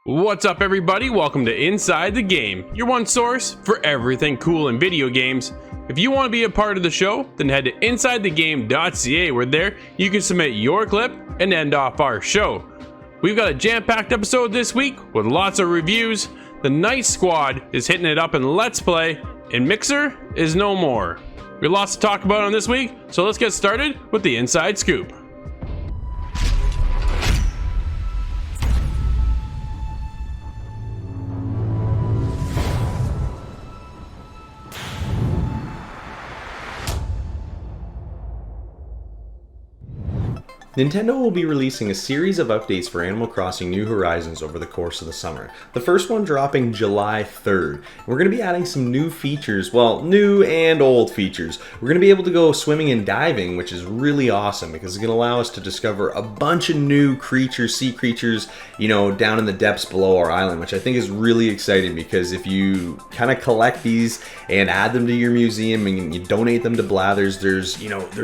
What's up everybody, welcome to Inside the Game, your one source for everything cool in video games. If you want to be a part of the show, then head to insidethegame.ca where there you can submit your clip and end off our show. We've got a jam-packed episode this week with lots of reviews. The Night Squad is hitting it up in Let's Play, and Mixer is no more. We have lots to talk about on this week, so let's get started with the Inside Scoop. Nintendo will be releasing a series of updates for Animal Crossing New Horizons over the course of the summer. The first one dropping July 3rd. We're going to be adding some new features, well, new and old features. We're going to be able to go swimming and diving, which is really awesome because it's going to allow us to discover a bunch of new creatures, sea creatures, down in the depths below our island, which I think is really exciting because if you kind of collect these and add them to your museum and you donate them to Blathers, there's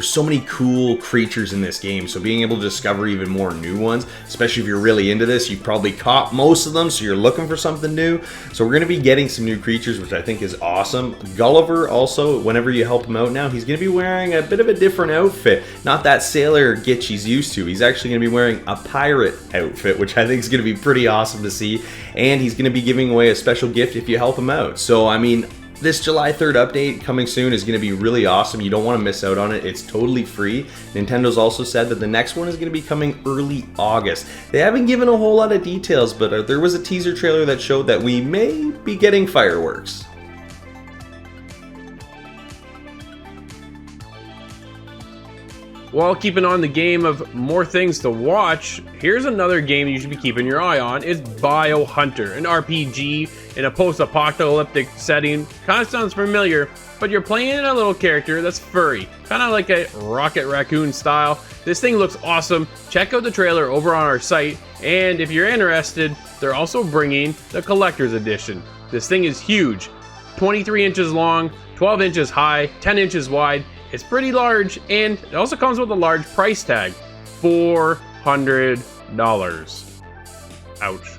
so many cool creatures in this game. So being able to discover even more new ones, especially if you're really into this, you've probably caught most of them, so you're looking for something new. So we're going to be getting some new creatures, which I think is awesome. Gulliver also, whenever you help him out now, he's going to be wearing a bit of a different outfit. Not that sailor gitch he's used to. He's actually going to be wearing a pirate outfit, which I think is going to be pretty awesome to see. And he's going to be giving away a special gift if you help him out. So, this July 3rd update coming soon is going to be really awesome. You don't want to miss out on it. It's totally free. Nintendo's also said that the next one is going to be coming early August. They haven't given a whole lot of details, but there was a teaser trailer that showed that we may be getting fireworks. While keeping on the game of more things to watch, here's another game you should be keeping your eye on. It's Biohunter, an RPG in a post-apocalyptic setting. Kind of sounds familiar, but you're playing a little character that's furry, kind of like a Rocket Raccoon style. This thing looks awesome. Check out the trailer over on our site, and if you're interested, they're also bringing the collector's edition. This thing is huge, 23 inches long, 12 inches high, 10 inches wide. It's pretty large, and it also comes with a large price tag, $400. Ouch.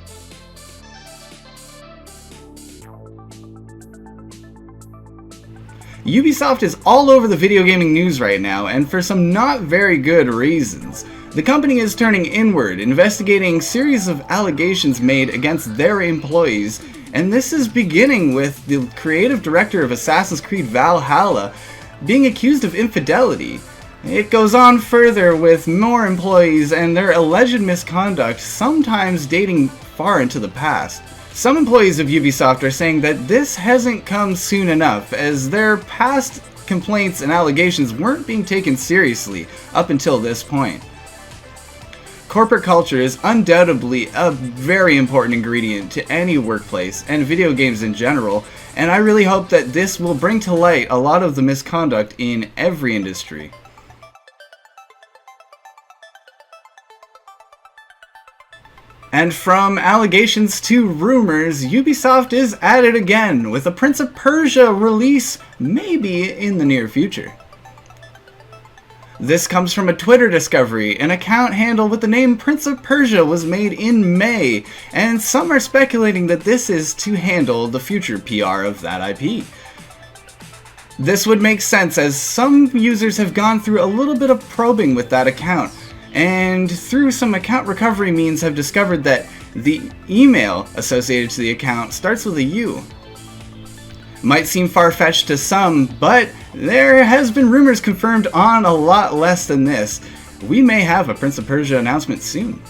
Ubisoft is all over the video gaming news right now, and for some not very good reasons. The company is turning inward, investigating a series of allegations made against their employees, and this is beginning with the creative director of Assassin's Creed Valhalla being accused of infidelity. It goes on further with more employees and their alleged misconduct, sometimes dating far into the past. Some employees of Ubisoft are saying that this hasn't come soon enough, as their past complaints and allegations weren't being taken seriously up until this point. Corporate culture is undoubtedly a very important ingredient to any workplace and video games in general, and I really hope that this will bring to light a lot of the misconduct in every industry. And from allegations to rumors, Ubisoft is at it again with a Prince of Persia release maybe in the near future. This comes from a Twitter discovery. An account handle with the name Prince of Persia was made in May, and some are speculating that this is to handle the future PR of that IP. This would make sense as some users have gone through a little bit of probing with that account, and through some account recovery means have discovered that the email associated to the account starts with a U. Might seem far-fetched to some, but there has been rumors confirmed on a lot less than this. We may have a Prince of Persia announcement soon.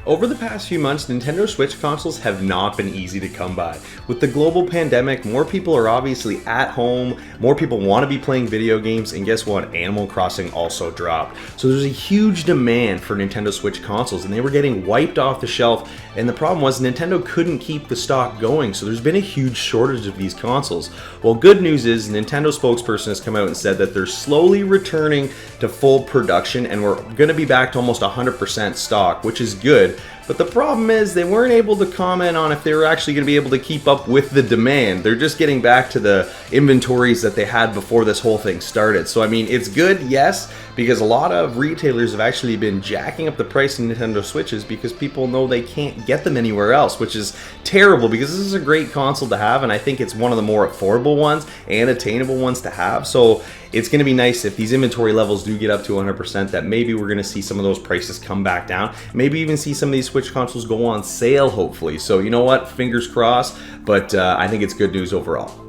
Over the past few months, Nintendo Switch consoles have not been easy to come by. With the global pandemic, more people are obviously at home, more people want to be playing video games, and guess what? Animal Crossing also dropped. So there's a huge demand for Nintendo Switch consoles, and they were getting wiped off the shelf, and the problem was Nintendo couldn't keep the stock going, so there's been a huge shortage of these consoles. Well, good news is Nintendo spokesperson has come out and said that they're slowly returning to full production, and we're going to be back to almost 100% stock, which is good. But the problem is they weren't able to comment on if they were actually going to be able to keep up with the demand. They're just getting back to the inventories that they had before this whole thing started. So I mean, it's good, yes, because a lot of retailers have actually been jacking up the price of Nintendo Switches because people know they can't get them anywhere else, which is terrible because this is a great console to have, and I think it's one of the more affordable ones and attainable ones to have. So it's going to be nice if these inventory levels do get up to 100%, that maybe we're going to see some of those prices come back down. Maybe even see some of these Switch consoles go on sale, hopefully. So you know what? Fingers crossed, but I think it's good news overall.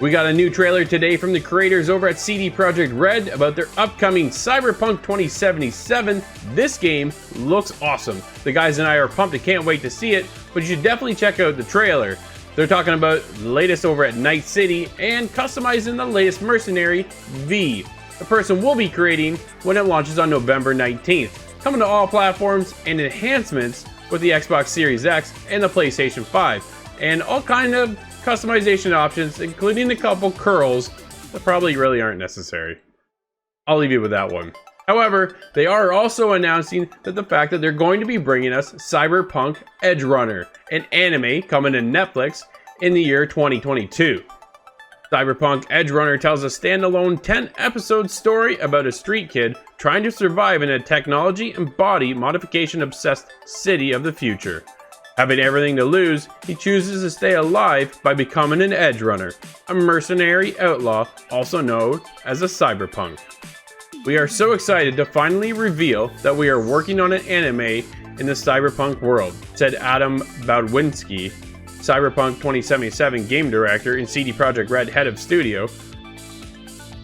We got a new trailer today from the creators over at CD Projekt Red about their upcoming Cyberpunk 2077. This game looks awesome. The guys and I are pumped and can't wait to see it, but you should definitely check out the trailer. They're talking about the latest over at Night City and customizing the latest mercenary, V. The person will be creating when it launches on November 19th. Coming to all platforms and enhancements with the Xbox Series X and the PlayStation 5. And all kind of customization options, including a couple curls that probably really aren't necessary. I'll leave you with that one. However, they are also announcing that the fact that they're going to be bringing us Cyberpunk Edge Runner, an anime coming to Netflix in the year 2022. Cyberpunk Edge Runner tells a standalone 10-episode story about a street kid trying to survive in a technology and body modification-obsessed city of the future. Having everything to lose, he chooses to stay alive by becoming an edge runner, a mercenary outlaw also known as a cyberpunk. We are so excited to finally reveal that we are working on an anime in the cyberpunk world, said Adam Baldwinski, Cyberpunk 2077 game director and CD Projekt Red head of studio.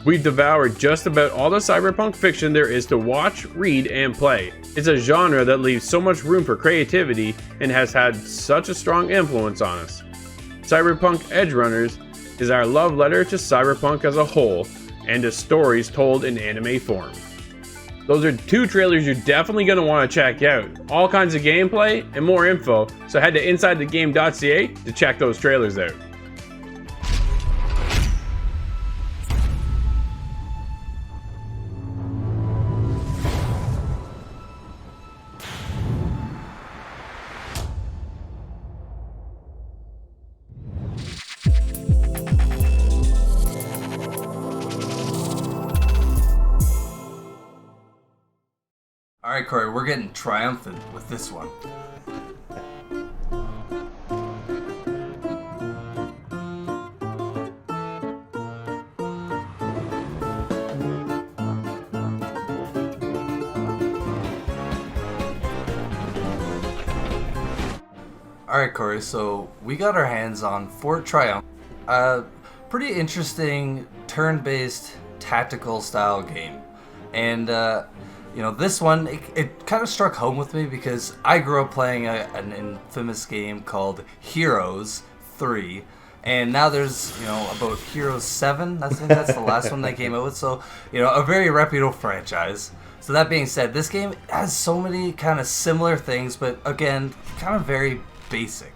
We've devoured just about all the cyberpunk fiction there is to watch, read, and play. It's a genre that leaves so much room for creativity and has had such a strong influence on us. Cyberpunk Edgerunners is our love letter to cyberpunk as a whole and to stories told in anime form. Those are two trailers you're definitely going to want to check out. All kinds of gameplay and more info, so head to InsideTheGame.ca to check those trailers out. Alright, Corey, we're getting triumphant with this one. Alright, Corey, so we got our hands on Fort Triumph, a pretty interesting turn-based tactical style game. And you know, this one, it kind of struck home with me because I grew up playing an infamous game called Heroes 3. And now there's, you know, about Heroes 7. I think that's the last one they came out with. So, you know, a very reputable franchise. So that being said, this game has so many kind of similar things, but again, kind of very basic.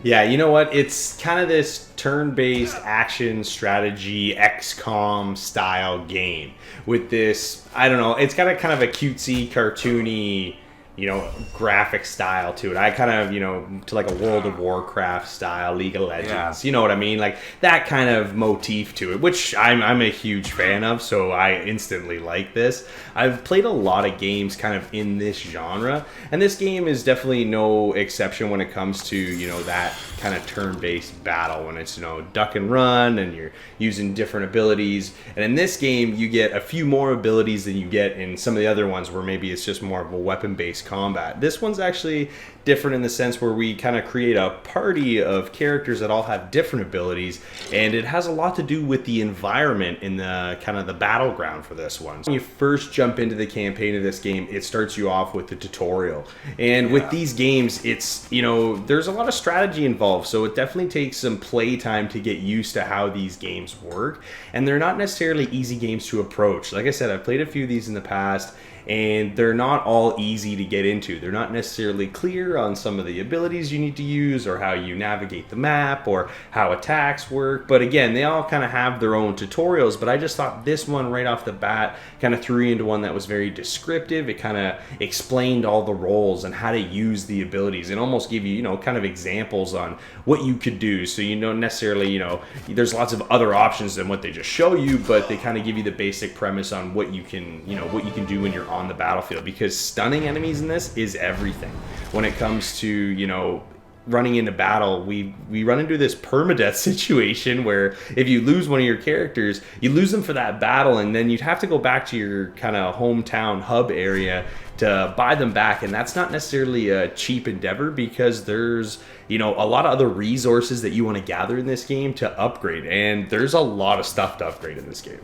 Yeah, you know what? It's kind of this turn-based action strategy XCOM style game with this, I don't know, it's got a kind of a cutesy, cartoony, you know, graphic style to it. I kind of, you know, to like a World of Warcraft style, League of Legends. Yeah. You know what I mean? Like that kind of motif to it, which I'm a huge fan of, so I instantly like this. I've played a lot of games kind of in this genre, and this game is definitely no exception when it comes to, you know, that kind of turn-based battle when it's, you know, duck and run and you're using different abilities. And in this game, you get a few more abilities than you get in some of the other ones where maybe it's just more of a weapon-based combat. This one's actually different in the sense where we kind of create a party of characters that all have different abilities, and it has a lot to do with the environment in the kind of the battleground for this one. When you first jump into the campaign of this game, it starts you off with the tutorial. And with these games, it's, you know, there's a lot of strategy involved, so it definitely takes some play time to get used to how these games work, and they're not necessarily easy games to approach. Like I said, I've played a few of these in the past, and they're not all easy to get into. They're not necessarily clear on some of the abilities you need to use, or how you navigate the map, or how attacks work. But again, they all kind of have their own tutorials, but I just thought this one right off the bat kind of threw you into one that was very descriptive. It kind of explained all the roles and how to use the abilities, and almost give you, kind of examples on what you could do. So you don't necessarily, there's lots of other options than what they just show you, but they kind of give you the basic premise on what you can, what you can do when you're on the battlefield, because stunning enemies in this is everything. When it comes to, running into battle, we run into this permadeath situation where if you lose one of your characters, you lose them for that battle, and then you'd have to go back to your kind of hometown hub area to buy them back, and that's not necessarily a cheap endeavor, because there's a lot of other resources that you want to gather in this game to upgrade, and there's a lot of stuff to upgrade in this game.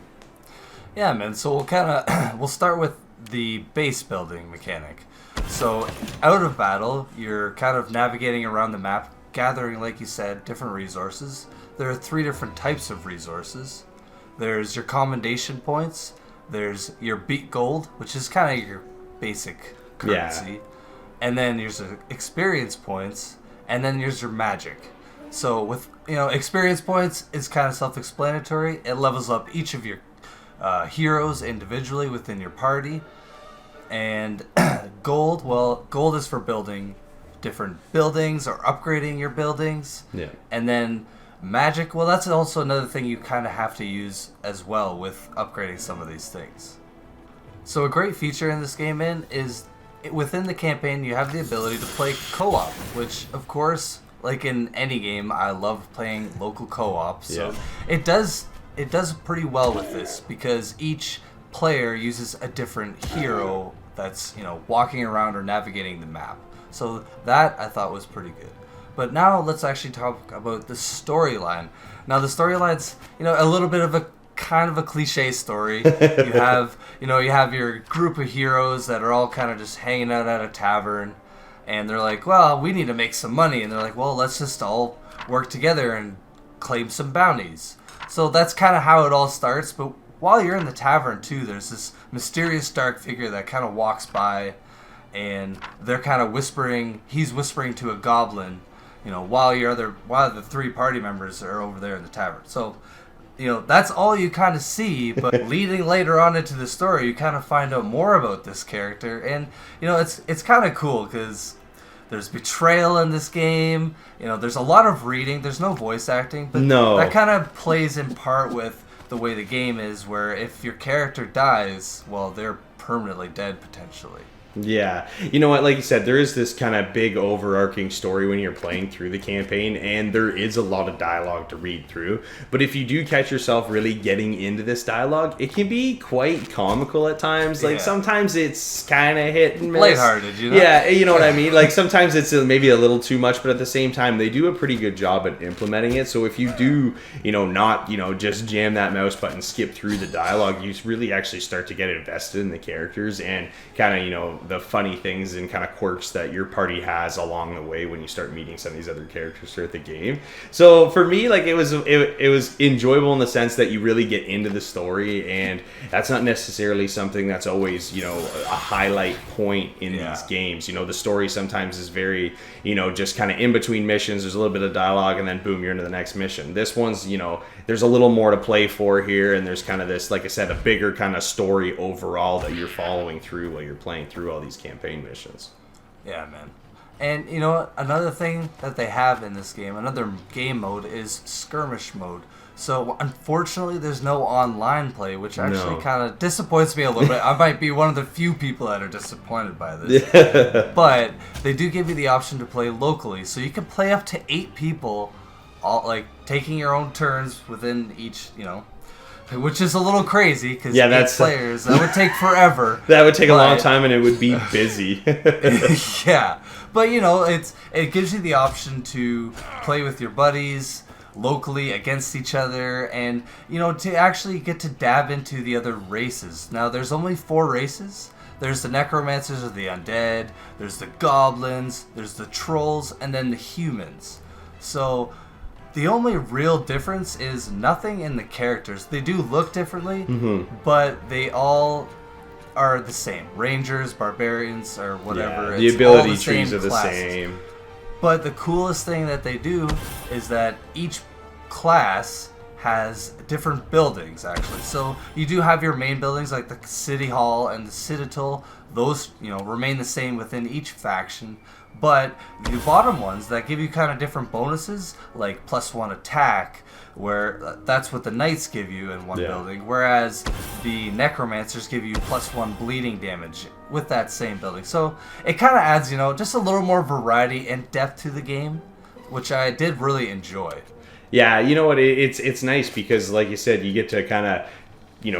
Yeah, man. So we'll start with the base building mechanic. So out of battle, you're kind of navigating around the map, gathering, like you said, different resources. There are 3 different types of resources. There's your commendation points, there's your beat gold, which is kind of your basic currency, Yeah. and then there's your experience points, and then there's your magic. So with experience points is kind of self-explanatory. It levels up each of your heroes individually within your party. And gold, gold is for building different buildings or upgrading your buildings. Yeah. And then magic, that's also another thing you kind of have to use as well with upgrading some of these things. So a great feature in this game is within the campaign you have the ability to play co-op, which of course, like in any game, I love playing local co-op. So it does pretty well with this, because each player uses a different hero that's walking around or navigating the map. So that I thought was pretty good. But now let's actually talk about the storyline. Now the storyline's a little bit of a kind of a cliche story. You have your group of heroes that are all kind of just hanging out at a tavern, and they're like, well, we need to make some money, and they're like, well, let's just all work together and claim some bounties. So that's kind of how it all starts. But while you're in the tavern too, there's this mysterious dark figure that kind of walks by, and they're kind of whispering. He's whispering to a goblin, while the 3 party members are over there in the tavern. So, that's all you kind of see. But leading later on into the story, you kind of find out more about this character, and it's kind of cool because there's betrayal in this game. There's a lot of reading. There's no voice acting, but that kind of plays in part with the way the game is, where if your character dies, well, they're permanently dead potentially. Yeah. You know what, like you said, there is this kind of big overarching story when you're playing through the campaign, and there is a lot of dialogue to read through. But if you do catch yourself really getting into this dialogue, it can be quite comical at times. Like sometimes it's kind of hit and miss. Lighthearted, Yeah, you know what I mean? Like sometimes it's maybe a little too much, but at the same time, they do a pretty good job at implementing it. So if you do, not, just jam that mouse button, skip through the dialogue, you really actually start to get invested in the characters and kind of, the funny things and kind of quirks that your party has along the way when you start meeting some of these other characters throughout the game. So for me, like it was enjoyable in the sense that you really get into the story, and that's not necessarily something that's always a highlight point in these games. The story sometimes is very just kind of in between missions. There's a little bit of dialogue, and then boom, you're into the next mission. This one's there's a little more to play for here, and there's kind of this, like I said, a bigger kind of story overall that you're following through while you're playing through all these campaign missions. Yeah, man. And another thing that they have in this game, another game mode, is skirmish mode. So unfortunately there's no online play, which actually kind of disappoints me a little bit. I might be one of the few people that are disappointed by this. But they do give you the option to play locally, so you can play up to 8 people, all like taking your own turns within each, which is a little crazy because 8 players, that would take forever. That would take a long time, and it would be busy. Yeah, but it gives you the option to play with your buddies locally against each other, and to actually get to dab into the other races. Now there's only 4 races. There's the necromancers or the undead, there's the goblins, there's the trolls, and then the humans. So the only real difference is nothing in the characters. They do look differently, but they all are the same. Rangers, barbarians, or whatever. Yeah, the it's ability all the trees same are the classes. same. But the coolest thing that they do is that each class has different buildings, actually. So you do have your main buildings like the City Hall and the Citadel. Those, remain the same within each faction. But the bottom ones that give you kind of different bonuses, like +1 attack, where that's what the knights give you in one building, whereas the necromancers give you +1 bleeding damage with that same building. So it kind of adds, just a little more variety and depth to the game, which I did really enjoy. Yeah, you know what? It's nice because, like you said, you get to kind of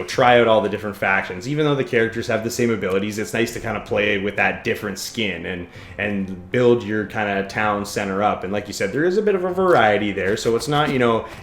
try out all the different factions. Even though the characters have the same abilities, it's nice to kind of play with that different skin and build your kind of town center up. And like you said, there is a bit of a variety there, so it's not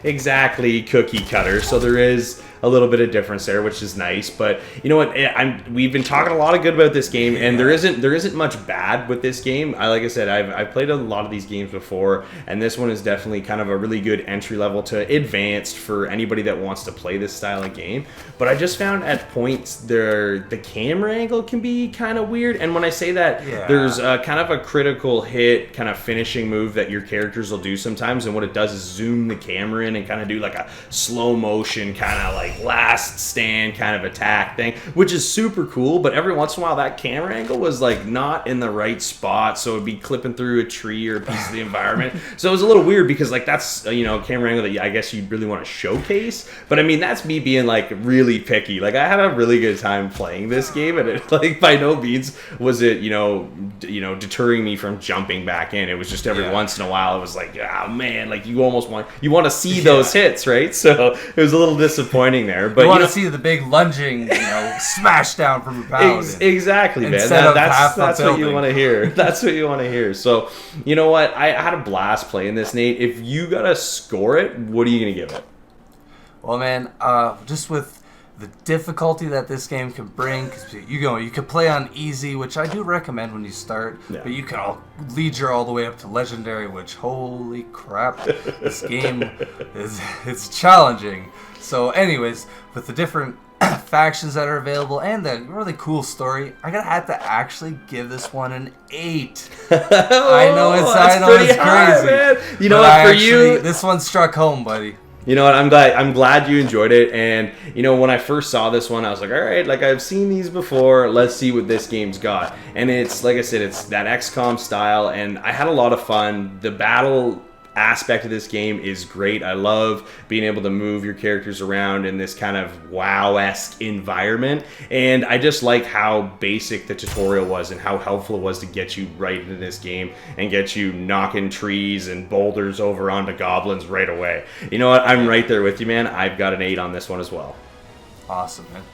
exactly cookie cutter. So there is a little bit of difference there, which is nice. But you know what? We've been talking a lot of good about this game, and there isn't much bad with this game. Like I said, I've played a lot of these games before, and this one is definitely kind of a really good entry level to advanced for anybody that wants to play this style of game. But I just found at points the camera angle can be kind of weird, and when I say that, there's kind of a critical hit kind of finishing move that your characters will do sometimes, and what it does is zoom the camera in and kind of do like a slow motion kind of like last stand kind of attack thing, which is super cool. But every once in a while that camera angle was like not in the right spot, so it'd be clipping through a tree or a piece of the environment. So it was a little weird because like that's camera angle that I guess you really want to showcase. But I mean, that's me being like really picky. Like I had a really good time playing this game, and it like by no means was it deterring me from jumping back in. It was just every once in a while it was like, oh man, like you want to see those hits, right? So it was a little disappointing there. But you want to see the big lunging, smash down from your paladin. Exactly, man. That's what you want to hear. That's what you want to hear. So, you know what? I had a blast playing this, Nate. If you gotta score it, what are you gonna give it? Well, man, just with the difficulty that this game can bring, because you can play on easy, which I do recommend when you start, but you can lead you all the way up to legendary, which holy crap, this game it's challenging. So anyways, with the different factions that are available and the really cool story, I have to actually give this one an 8. I know it's high, crazy. Man. You know what, this one struck home, buddy. You know what? I'm glad you enjoyed it. And when I first saw this one, I was like, all right, like I've seen these before. Let's see what this game's got. And it's like I said, it's that XCOM style, and I had a lot of fun. The battle aspect of this game is great. I love being able to move your characters around in this kind of WoW-esque environment, and I just like how basic the tutorial was and how helpful it was to get you right into this game and get you knocking trees and boulders over onto goblins right away. You know what? I'm right there with you, man. I've got an 8 on this one as well. Awesome, man.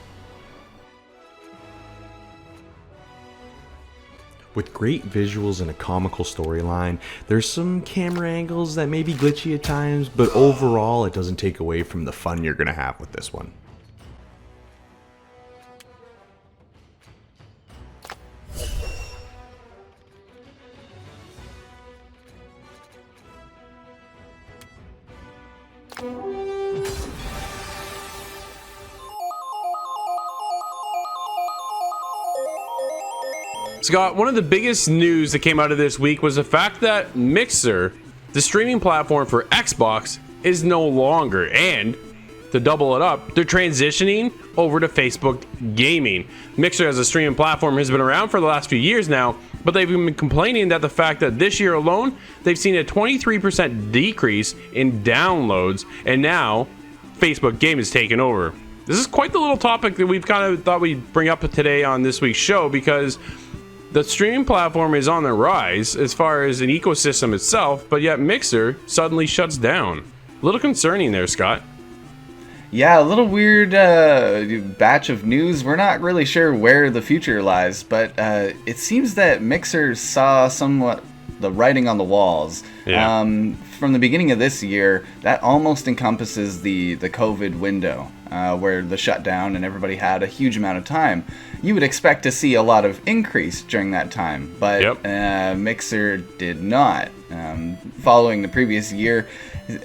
With great visuals and a comical storyline, there's some camera angles that may be glitchy at times, but overall it doesn't take away from the fun you're going to have with this one. Scott, one of the biggest news that came out of this week was the fact that Mixer, the streaming platform for Xbox, is no longer. And to double it up, they're transitioning over to Facebook Gaming. Mixer as a streaming platform has been around for the last few years now, but they've been complaining that the fact that this year alone, they've seen a 23% decrease in downloads, and now Facebook Gaming is taking over. This is quite the little topic that we've kind of thought we'd bring up today on this week's show, because the streaming platform is on the rise as far as an ecosystem itself, but yet Mixer suddenly shuts down. A little concerning there, Scott. Yeah, a little weird batch of news. We're not really sure where the future lies, but it seems that Mixer saw somewhat the writing on the walls. Yeah. From the beginning of this year, that almost encompasses the COVID window, where the shutdown and everybody had a huge amount of time. You would expect to see a lot of increase during that time, but Mixer did not. Following the previous year,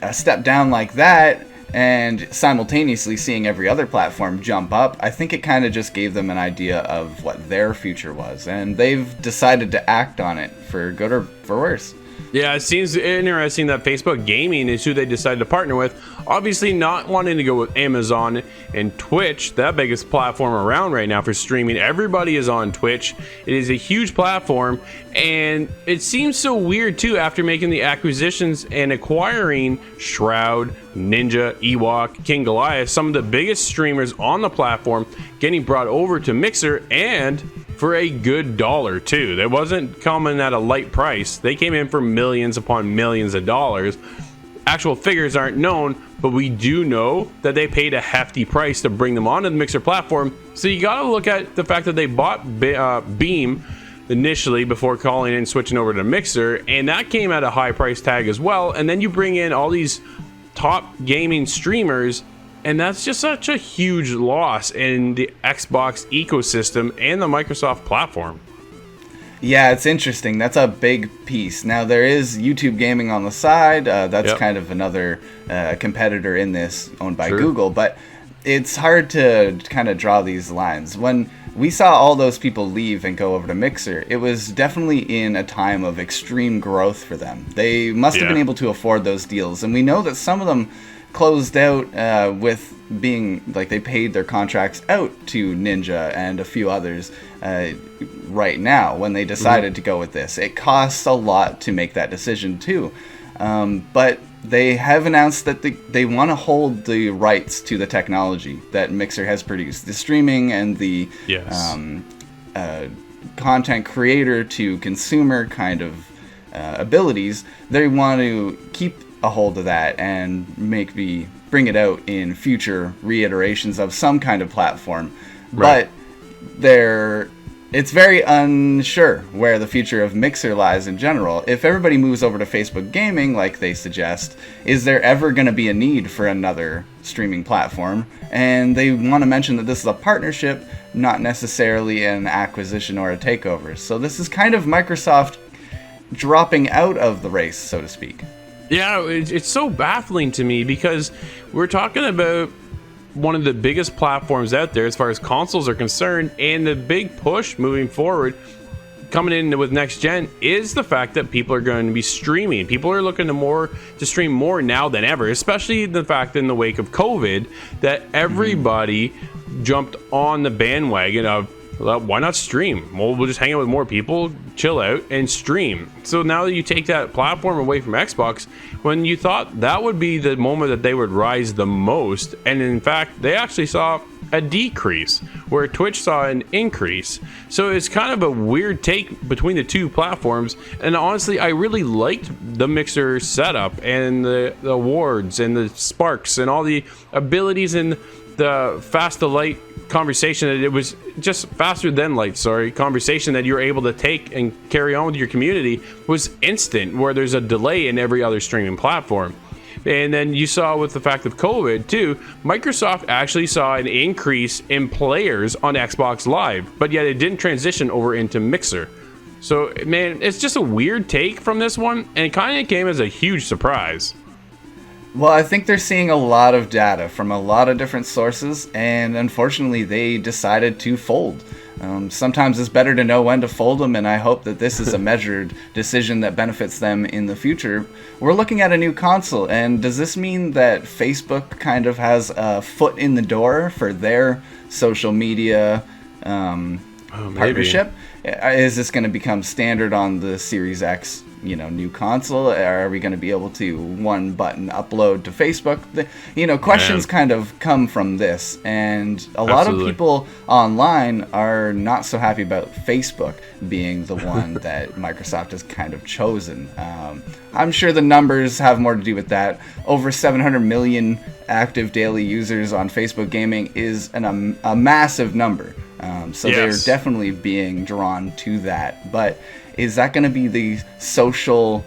a step down like that, and simultaneously seeing every other platform jump up, I think it kind of just gave them an idea of what their future was, and they've decided to act on it for good or for worse. Yeah, it seems interesting that Facebook Gaming is who they decided to partner with. Obviously not wanting to go with Amazon and Twitch, that biggest platform around right now for streaming. Everybody is on Twitch. It is a huge platform, and it seems so weird too after making the acquisitions and acquiring Shroud, Ninja, Ewok, King Goliath, some of the biggest streamers on the platform getting brought over to Mixer, and for a good dollar too. They wasn't coming at a light price. They came in for millions upon millions of dollars. Actual figures aren't known, but we do know that they paid a hefty price to bring them onto the Mixer platform. So you gotta look at the fact that they bought Beam initially before calling and switching over to Mixer, and that came at a high price tag as well. And then you bring in all these top gaming streamers, and that's just such a huge loss in the Xbox ecosystem and the Microsoft platform. Yeah, it's interesting. That's a big piece. Now, there is YouTube Gaming on the side. That's kind of another competitor in this, owned by Google. But it's hard to kind of draw these lines. When we saw all those people leave and go over to Mixer, it was definitely in a time of extreme growth for them. They must have been able to afford those deals. And we know that some of them closed out with being like they paid their contracts out to Ninja and a few others right now when they decided to go with this. It costs a lot to make that decision too, but they have announced that they want to hold the rights to the technology that Mixer has produced, the streaming and the content creator to consumer kind of abilities. They want to keep a hold of that and bring it out in future reiterations of some kind of platform. But it's very unsure where the future of Mixer lies in general. If everybody moves over to Facebook Gaming like they suggest, is there ever going to be a need for another streaming platform? And they want to mention that this is a partnership, not necessarily an acquisition or a takeover. So this is kind of Microsoft dropping out of the race, so to speak. Yeah, it's so baffling to me because we're talking about one of the biggest platforms out there as far as consoles are concerned, and the big push moving forward coming in with next gen is the fact that people are going to be streaming. People are looking to stream more now than ever, especially the fact in the wake of COVID that everybody jumped on the bandwagon of, well, why not stream? Well, we'll just hang out with more people, chill out, and stream. So now that you take that platform away from Xbox, when you thought that would be the moment that they would rise the most, and in fact, they actually saw a decrease, where Twitch saw an increase. So it's kind of a weird take between the two platforms, and honestly, I really liked the Mixer setup, and the awards, and the sparks, and all the abilities, and the fast to light conversation. That it was just faster than light, conversation that you're able to take and carry on with your community was instant, where there's a delay in every other streaming platform. And then you saw with the fact of COVID too, Microsoft actually saw an increase in players on Xbox Live, but yet it didn't transition over into Mixer. So man, it's just a weird take from this one, and it kind of came as a huge surprise. Well, I think they're seeing a lot of data from a lot of different sources, and unfortunately they decided to fold. Sometimes it's better to know when to fold them, and I hope that this is a measured decision that benefits them in the future. We're looking at a new console, and does this mean that Facebook kind of has a foot in the door for their social media partnership? Is this going to become standard on the Series X new console? Are we going to be able to one button upload to Facebook? Questions kind of come from this, and a lot of people online are not so happy about Facebook being the one that Microsoft has kind of chosen. I'm sure the numbers have more to do with that. Over 700 million active daily users on Facebook Gaming is a massive number. So they're definitely being drawn to that. But is that going to be the social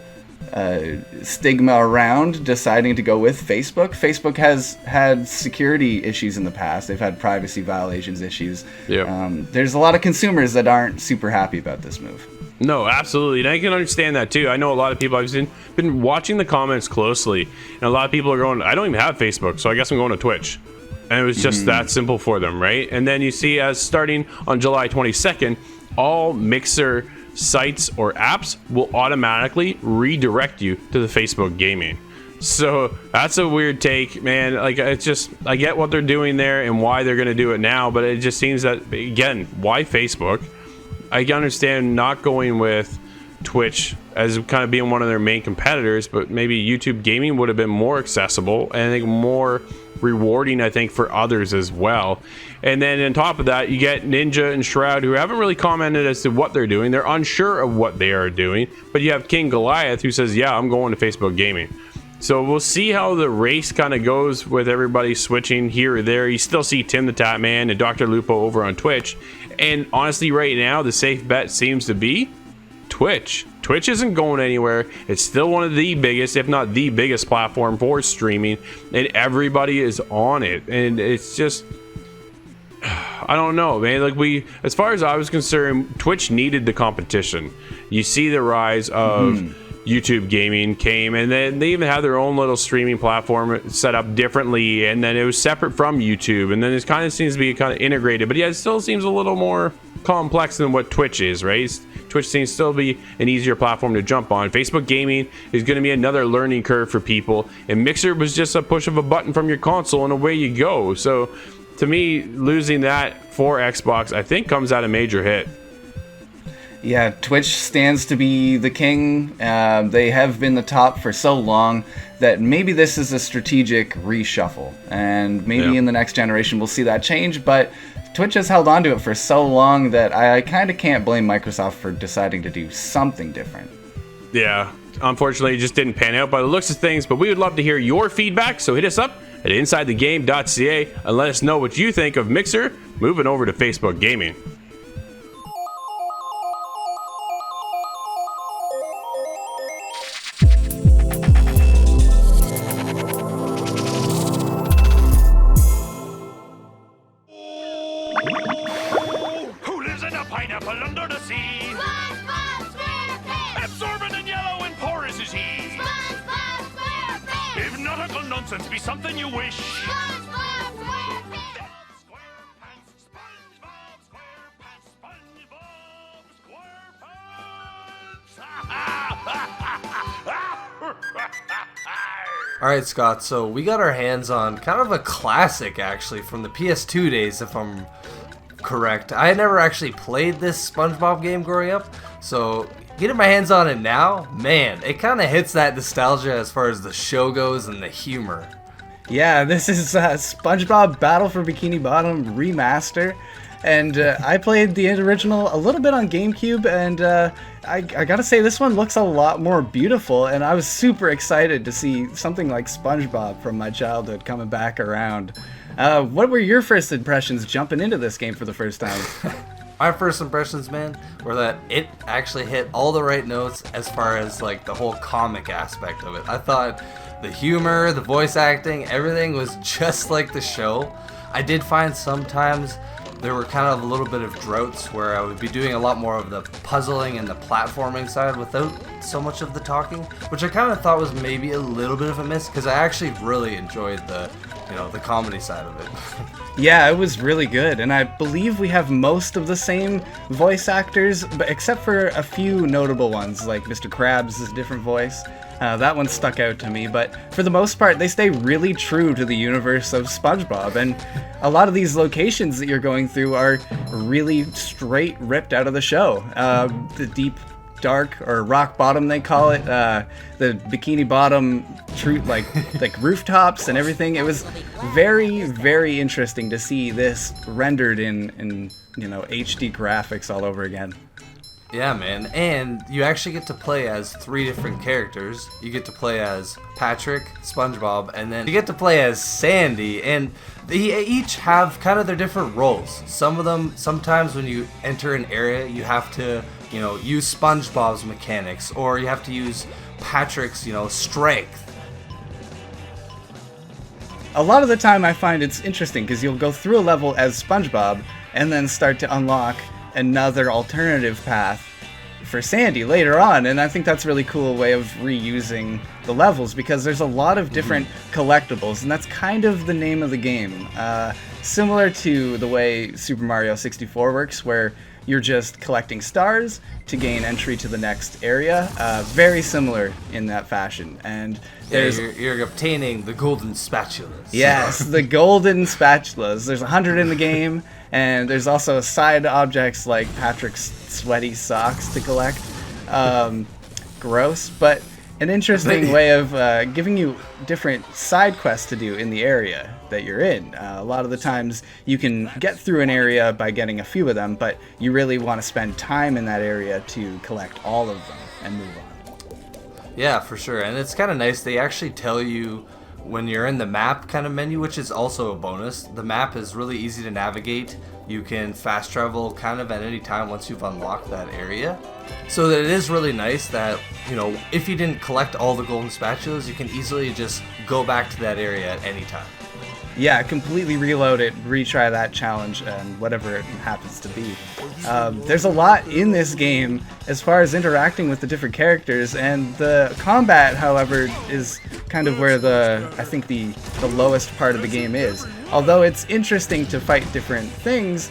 stigma around deciding to go with Facebook? Facebook has had security issues in the past. They've had privacy violations issues. There's a lot of consumers that aren't super happy about this move. No, absolutely, and I can understand that too. I know a lot of people, I've been watching the comments closely, and a lot of people are going, I don't even have Facebook, so I guess I'm going to Twitch. And it was just that simple for them, right? And then you see, as starting on July 22nd, all Mixer sites or apps will automatically redirect you to the Facebook gaming. So that's a weird take, man. Like, it's just, I get what they're doing there and why they're going to do it now, but it just seems that, again, why Facebook? I understand not going with Twitch as kind of being one of their main competitors, but maybe YouTube gaming would have been more accessible and I think more rewarding, I think, for others as well. And then on top of that, you get Ninja and Shroud, who haven't really commented as to what they're doing. They're unsure of what they are doing, but you have King Goliath, who says, yeah, I'm going to Facebook gaming. So we'll see how the race kind of goes with everybody switching here or there. You still see Tim the Tap Man and Dr. Lupo over on Twitch. And honestly, right now, the safe bet seems to be Twitch. Twitch isn't going anywhere. It's still one of the biggest, if not the biggest platform for streaming. And everybody is on it. And it's just, I don't know, man. Like, as far as I was concerned, Twitch needed the competition. You see the rise of YouTube gaming came, and then they even had their own little streaming platform set up differently, and then it was separate from YouTube, and then it kind of seems to be kind of integrated, but yeah, it still seems a little more complex than what Twitch is, right? Twitch seems to still be an easier platform to jump on. Facebook gaming is going to be another learning curve for people, and Mixer was just a push of a button from your console and away you go. So to me, losing that for Xbox, I think, comes at a major hit. Yeah, Twitch stands to be the king. They have been the top for so long that maybe this is a strategic reshuffle. And maybe in the next generation we'll see that change. But Twitch has held on to it for so long that I kind of can't blame Microsoft for deciding to do something different. Yeah, unfortunately, it just didn't pan out by the looks of things. But we would love to hear your feedback, so hit us up at InsideTheGame.ca and let us know what you think of Mixer moving over to Facebook Gaming. SpongeBob Squarepants! Absorbent and yellow and porous is he. SpongeBob Squarepants! If nautical nonsense be something you wish. SpongeBob Squarepants! SpongeBob Squarepants, SpongeBob Squarepants. Alright, Scott, so we got our hands on kind of a classic, actually, from the PS2 days, if I'm correct. I had never actually played this SpongeBob game growing up, so getting my hands on it now, man, it kind of hits that nostalgia as far as the show goes and the humor. Yeah, this is SpongeBob Battle for Bikini Bottom remaster, and I played the original a little bit on GameCube, and I gotta say this one looks a lot more beautiful, and I was super excited to see something like SpongeBob from my childhood coming back around. What were your first impressions jumping into this game for the first time? My first impressions, man, were that it actually hit all the right notes as far as like the whole comic aspect of it. I thought the humor, the voice acting, everything was just like the show. I did find sometimes there were kind of a little bit of droughts where I would be doing a lot more of the puzzling and the platforming side without so much of the talking, which I kind of thought was maybe a little bit of a miss because I actually really enjoyed the comedy side of it. Yeah, it was really good, and I believe we have most of the same voice actors, but except for a few notable ones, like Mr. Krabs is a different voice. That one stuck out to me, but for the most part, they stay really true to the universe of SpongeBob, and a lot of these locations that you're going through are really straight ripped out of the show. The deep dark or rock bottom they call it, the Bikini Bottom like rooftops and everything. It was very, very interesting to see this rendered in HD graphics all over again. Yeah, man, and you actually get to play as 3 different characters. You get to play as Patrick, SpongeBob, and then you get to play as Sandy, and they each have kind of their different roles. Some of them, sometimes when you enter an area, you have to, use SpongeBob's mechanics, or you have to use Patrick's, strength. A lot of the time I find it's interesting because you'll go through a level as SpongeBob and then start to unlock another alternative path for Sandy later on, and I think that's a really cool way of reusing the levels, because there's a lot of different collectibles, and that's kind of the name of the game. Similar to the way Super Mario 64 works, where you're just collecting stars to gain entry to the next area. Very similar in that fashion. And you're obtaining the golden spatulas. Yes, the golden spatulas. There's 100 in the game, and there's also side objects like Patrick's sweaty socks to collect. Gross, but an interesting way of giving you different side quests to do in the area that you're in. A lot of the times you can get through an area by getting a few of them, but you really want to spend time in that area to collect all of them and move on. Yeah, for sure. And it's kind of nice. They actually tell you when you're in the map kind of menu, which is also a bonus. The map is really easy to navigate. You can fast travel kind of at any time once you've unlocked that area. So that it is really nice that, you know, if you didn't collect all the golden spatulas, you can easily just go back to that area at any time. Yeah, completely reload it, retry that challenge, and whatever it happens to be. There's a lot in this game as far as interacting with the different characters, and the combat, however, is kind of where I think the lowest part of the game is. Although it's interesting to fight different things,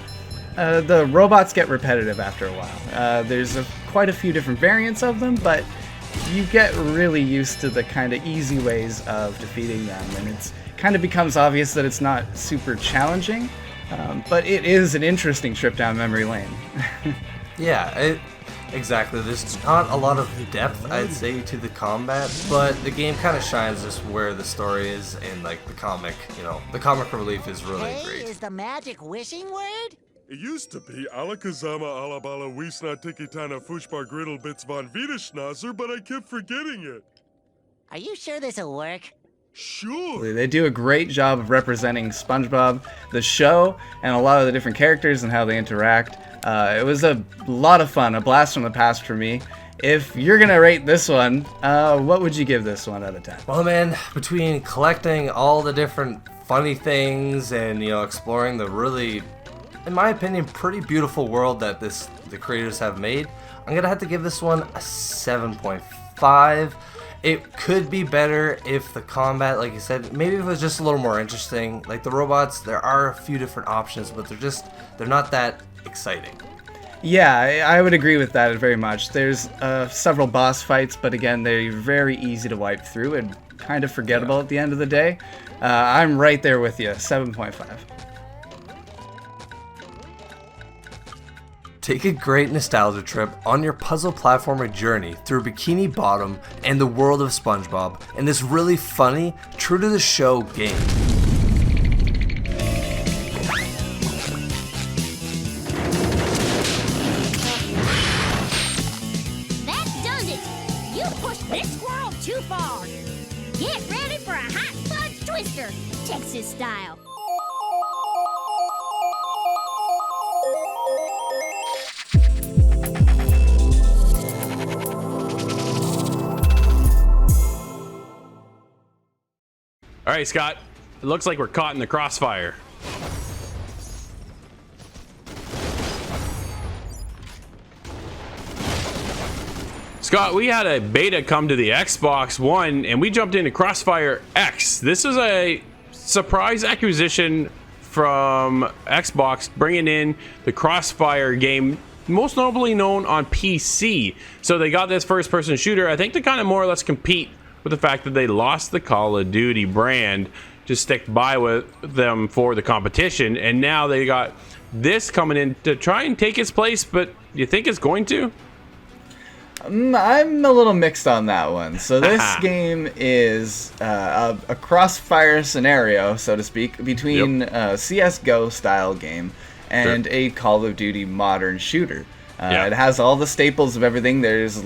the robots get repetitive after a while. There's quite a few different variants of them, but you get really used to the kind of easy ways of defeating them, and it's kind of becomes obvious that it's not super challenging, but it is an interesting trip down memory lane. Yeah, exactly. There's not a lot of depth, I'd say, to the combat, but the game kind of shines just where the story is, and like the comic, you know, the comic relief is really great. Is the magic wishing word? It used to be Alakazama Alabala Wisna Tikitana Fushbar Griddle Bits von Wiederschnauzer, but I kept forgetting it. Are you sure this'll work? Sure. They do a great job of representing SpongeBob, the show, and a lot of the different characters and how they interact. It was a lot of fun, a blast from the past for me. If you're gonna rate this one, what would you give this one out of 10? Well, man, between collecting all the different funny things and, you know, exploring the really, in my opinion, pretty beautiful world that the creators have made, I'm gonna have to give this one a 7.5. It could be better if the combat, like you said, maybe if it was just a little more interesting. Like the robots, there are a few different options, but they're not that exciting. Yeah, I would agree with that very much. There's several boss fights, but again, they're very easy to wipe through and kind of forgettable at the end of the day. I'm right there with you, 7.5. Take a great nostalgia trip on your puzzle platformer journey through Bikini Bottom and the world of SpongeBob in this really funny, true to the show game. That does it! You pushed this squirrel too far! Get ready for a hot fudge twister, Texas style! All right, Scott. It looks like we're caught in the crossfire. Scott, we had a beta come to the Xbox One, and we jumped into Crossfire X. This is a surprise acquisition from Xbox, bringing in the Crossfire game, most notably known on PC. So they got this first-person shooter, I think, to kind of more or less compete with the fact that they lost the Call of Duty brand to stick by with them for the competition, and now they got this coming in to try and take its place. But you think it's going to? I'm a little mixed on that one. So this game is a crossfire scenario, so to speak, between a CSGO style game and a Call of Duty modern shooter. It has all the staples of everything. There's,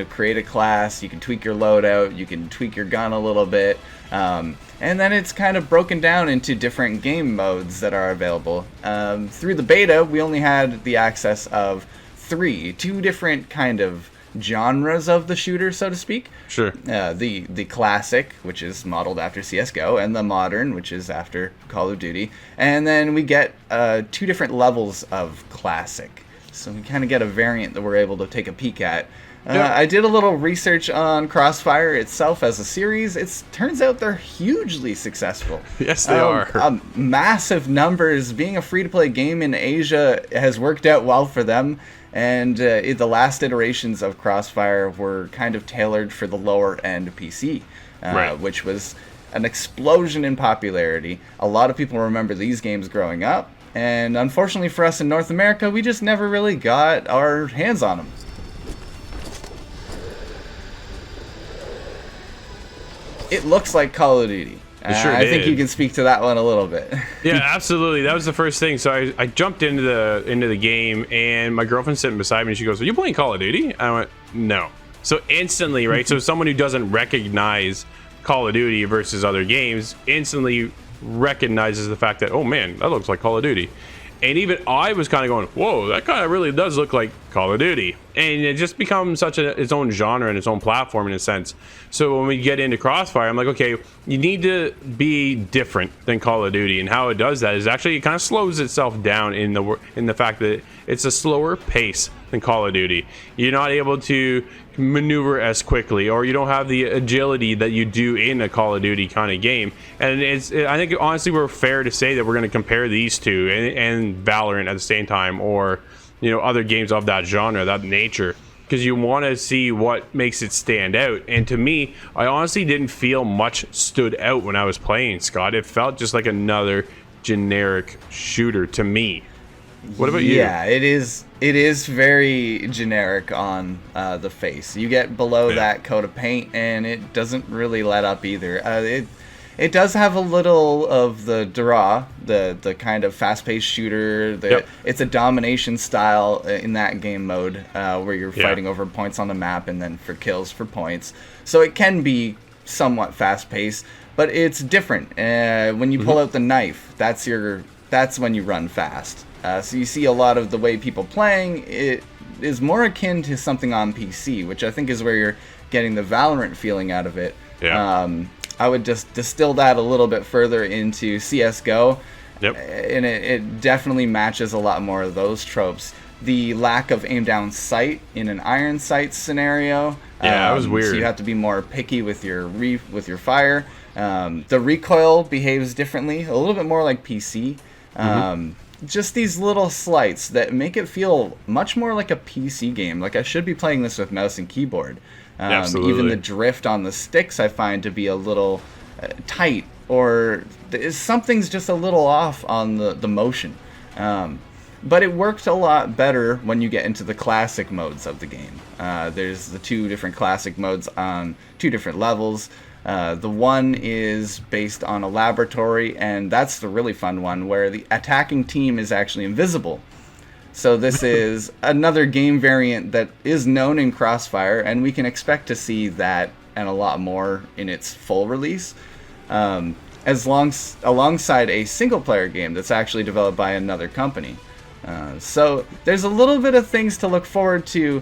create a class, you can tweak your loadout, you can tweak your gun a little bit, and then it's kind of broken down into different game modes that are available. Through the beta, we only had the access of two different kind of genres of the shooter, so to speak. Sure. The classic, which is modeled after CSGO, and the modern, which is after Call of Duty. And then we get 2 different levels of classic. So we kind of get a variant that we're able to take a peek at. I did a little research on Crossfire itself as a series. It turns out they're hugely successful. Yes, they are. Massive numbers. Being a free-to-play game in Asia has worked out well for them. And the last iterations of Crossfire were kind of tailored for the lower-end PC, which was an explosion in popularity. A lot of people remember these games growing up. And unfortunately for us in North America, we just never really got our hands on them. It looks like Call of Duty. I think you can speak to that one a little bit. Yeah, absolutely. That was the first thing. So I jumped into the game, and my girlfriend's sitting beside me, and she goes, "Are you playing Call of Duty?" I went, "No." So instantly, right? So someone who doesn't recognize Call of Duty versus other games instantly recognizes the fact that, oh man, that looks like Call of Duty. And even I was kind of going, whoa, that kind of really does look like Call of Duty. And it just becomes such its own genre and its own platform in a sense. So when we get into Crossfire, I'm like, okay, you need to be different than Call of Duty. And how it does that is actually it kind of slows itself down in the fact that it's a slower pace than Call of Duty. You're not able to maneuver as quickly, or you don't have the agility that you do in a Call of Duty kind of game. And I think honestly we're fair to say that we're going to compare these two and Valorant at the same time, or other games of that genre, that nature, because you want to see what makes it stand out. And to me, I honestly didn't feel much stood out when I was playing, Scott. It felt just like another generic shooter to me. What about you? Yeah, it is very generic on the face. You get below that coat of paint, and it doesn't really let up either. It does have a little of the draw, the kind of fast-paced shooter. It's a domination style in that game mode, where you're fighting over points on the map and then for kills for points. So it can be somewhat fast-paced, but it's different. When you pull out the knife, that's when you run fast. So you see a lot of the way people playing, it is more akin to something on PC, which I think is where you're getting the Valorant feeling out of it. I would just distill that a little bit further into CSGO, and it definitely matches a lot more of those tropes. The lack of aim down sight in an iron sight scenario, that was weird. So you have to be more picky with your fire. The recoil behaves differently, a little bit more like PC. Just these little slights that make it feel much more like a PC game. Like I should be playing this with mouse and keyboard. Even the drift on the sticks I find to be a little tight, or something's just a little off on the motion. But it worked a lot better when you get into the classic modes of the game. There's the two different classic modes on two different levels. The one is based on a laboratory, and that's the really fun one, where the attacking team is actually invisible. So this is another game variant that is known in Crossfire, and we can expect to see that and a lot more in its full release, alongside a single-player game that's actually developed by another company. So there's a little bit of things to look forward to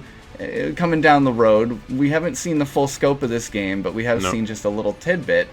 coming down the road. We haven't seen the full scope of this game, but we have seen just a little tidbit,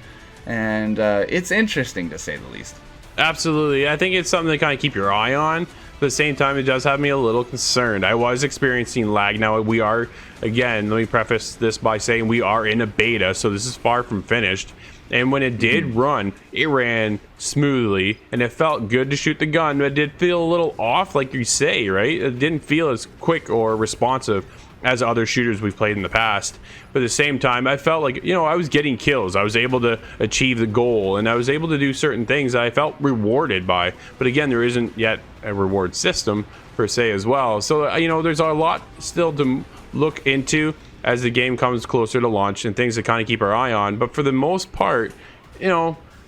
and it's interesting to say the least. Absolutely. I think it's something to kind of keep your eye on. At the same time, it does have me a little concerned. I was experiencing lag. Now, we are, again, let me preface this by saying we are in a beta, so this is far from finished. And when it did run, it ran smoothly, and it felt good to shoot the gun, but it did feel a little off, like you say, right? It didn't feel as quick or responsive as other shooters we've played in the past. But at the same time, I felt like, I was getting kills. I was able to achieve the goal, and I was able to do certain things that I felt rewarded by. But again, there isn't yet a reward system per se as well. So, there's a lot still to look into as the game comes closer to launch, and things to kind of keep our eye on. But for the most part,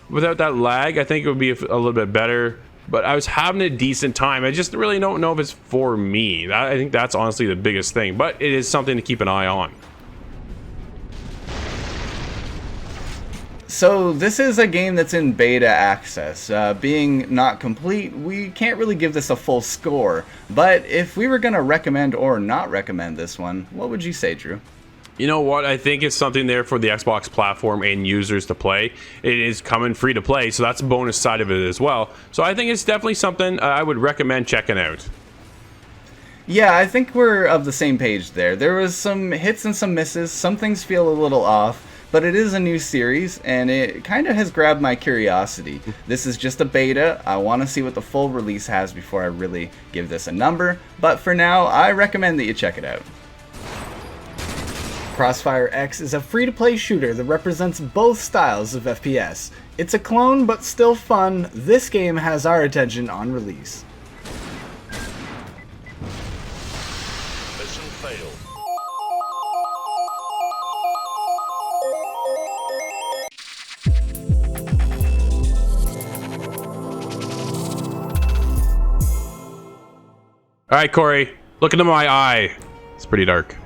without that lag, I think it would be a little bit better. But I was having a decent time. I just really don't know if it's for me. I think that's honestly the biggest thing. But it is something to keep an eye on. So this is a game that's in beta access. Being not complete, we can't really give this a full score. But if we were going to recommend or not recommend this one, what would you say, Drew? You know what? I think it's something there for the Xbox platform and users to play. It is coming free to play, so that's a bonus side of it as well. So I think it's definitely something I would recommend checking out. Yeah, I think we're of the same page there. There was some hits and some misses. Some things feel a little off, but it is a new series, and it kind of has grabbed my curiosity. This is just a beta. I want to see what the full release has before I really give this a number, but for now, I recommend that you check it out. Crossfire X is a free-to-play shooter that represents both styles of FPS. It's a clone, but still fun. This game has our attention on release. Mission failed. All right, Corey, look into my eye. It's pretty dark.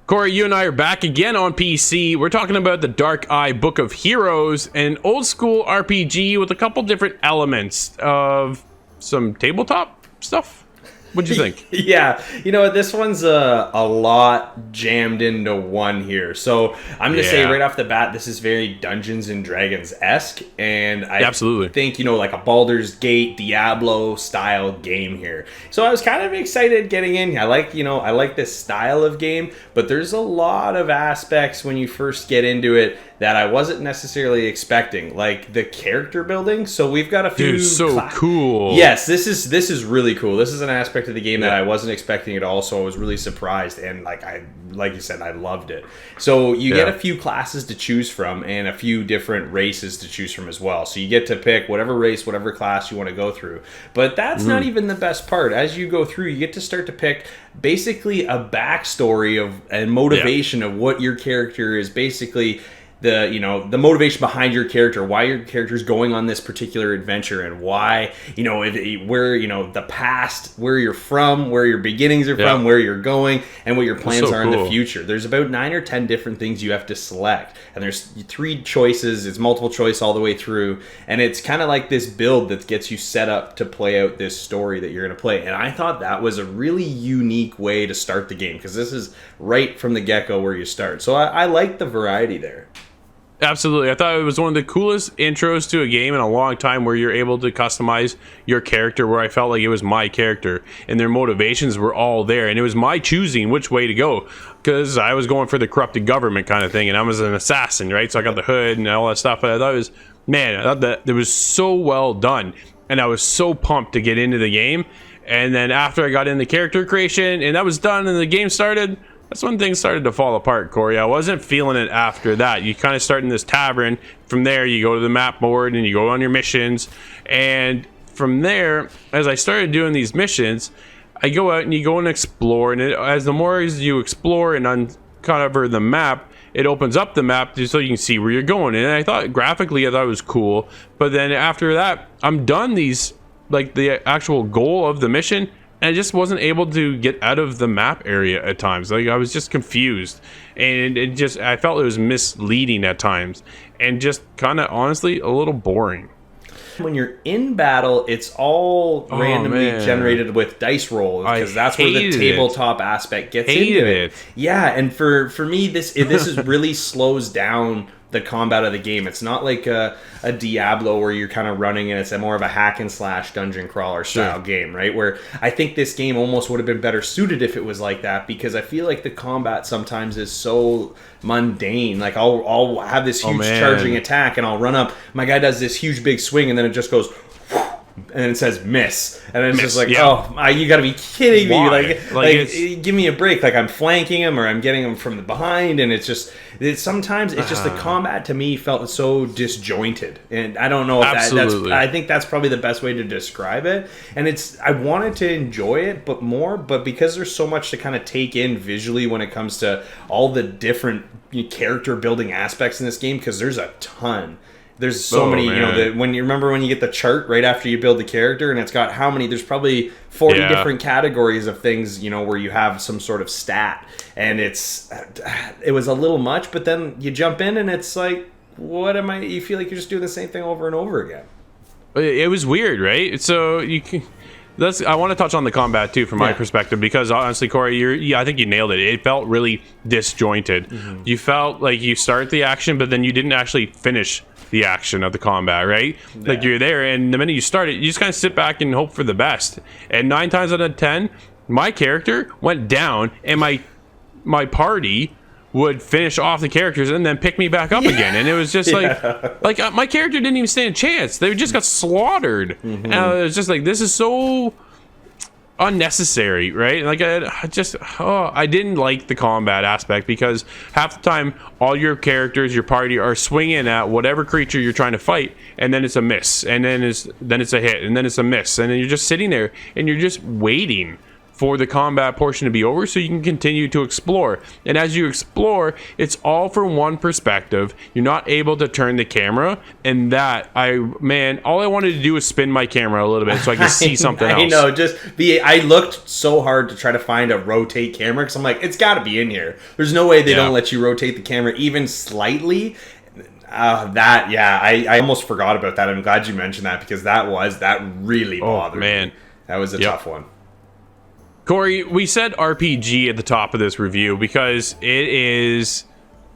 Corey, you and I are back again on PC. We're talking about the Dark Eye Book of Heroes, an old school RPG with a couple different elements of some tabletop stuff. What'd you think? Yeah, you know what, this one's a lot jammed into one here. So I'm gonna say right off the bat, this is very Dungeons and Dragons-esque, and I absolutely think, you know, like a Baldur's Gate, Diablo style game here. So I was kind of excited getting in. I like this style of game, but there's a lot of aspects when you first get into it that I wasn't necessarily expecting, like the character building. So we've got a few. Dude, so cool. Yes, this is really cool. This is an aspect of the game that I wasn't expecting at all. So I was really surprised, and like you said, I loved it. So you get a few classes to choose from, and a few different races to choose from as well. So you get to pick whatever race, whatever class you want to go through. But that's not even the best part. As you go through, you get to start to pick basically a backstory of and motivation of what your character is basically. The motivation behind your character, why your character is going on this particular adventure, and why, where, the past, where you're from, where your beginnings are from, where you're going, and what your plans are in the future. There's about 9 or 10 different things you have to select, and there's 3 choices. It's multiple choice all the way through, and it's kind of like this build that gets you set up to play out this story that you're going to play. And I thought that was a really unique way to start the game, because this is right from the get-go where you start. So I like the variety there. Absolutely. I thought it was one of the coolest intros to a game in a long time, where you're able to customize your character, where I felt like it was my character and their motivations were all there, and it was my choosing which way to go, because I was going for the corrupted government kind of thing, and I was an assassin, right? So I got the hood and all that stuff. But I thought I thought that it was so well done, and I was so pumped to get into the game. And then after I got into character creation and that was done and the game started, that's when things started to fall apart, Corey. I wasn't feeling it after that. You kind of start in this tavern. From there, you go to the map board and you go on your missions. And from there, as I started doing these missions, I go out and you go and explore. And as the more as you explore and uncover the map, it opens up the map just so you can see where you're going. And I thought graphically, I thought it was cool. But then after that, I'm done these, like the actual goal of the mission, and I just wasn't able to get out of the map area at times. Like, I was just confused, and I felt it was misleading at times, and just kind of honestly a little boring. When you're in battle, it's all randomly generated with dice rolls, because that's where the tabletop aspect gets into it. Yeah, and for me, this is really slows down the combat of the game. It's not like a Diablo where you're kind of running, and it's more of a hack and slash dungeon crawler style game, right? Where I think this game almost would have been better suited if it was like that, because I feel like the combat sometimes is so mundane. Like I'll have this huge charging attack, and I'll run up. My guy does this huge big swing, and then it just goes, and then it says miss, and then it's just like, you gotta be kidding me. Like give me a break. Like I'm flanking him, or I'm getting him from the behind, and sometimes it's just the combat to me felt so disjointed, and I don't know if I think that's probably the best way to describe it. And I wanted to enjoy it, but because there's so much to kind of take in visually when it comes to all the different character building aspects in this game, because there's a ton. There's so many, when you get the chart right after you build the character, and it's got how many, there's probably 40 different categories of things, where you have some sort of stat, and it was a little much, but then you jump in and it's like, what am I? You feel like you're just doing the same thing over and over again. It was weird, right? So you can. I want to touch on the combat too, from my perspective, because honestly, Corey, I think you nailed it. It felt really disjointed. You felt like you start the action, but then you didn't actually finish the action of the combat, right? Like you're there, and the minute you start it, you just kind of sit back and hope for the best. And 9 times out of 10, my character went down, and my party would finish off the characters and then pick me back up again, and it was just like my character didn't even stand a chance. They just got slaughtered, and it was just like, this is so unnecessary, right? Like I didn't like the combat aspect, because half the time all your characters, your party, are swinging at whatever creature you're trying to fight, and then it's a miss, and then it's a hit, and then it's a miss, and then you're just sitting there and you're just waiting for the combat portion to be over so you can continue to explore. And as you explore, it's all from one perspective. You're not able to turn the camera, and all I wanted to do was spin my camera a little bit so I could see something else. I know, I looked so hard to try to find a rotate camera, because I'm like, it's got to be in here. There's no way they don't let you rotate the camera even slightly. I almost forgot about that. I'm glad you mentioned that, because that really bothered me. That was a tough one. Corey, we said RPG at the top of this review because it is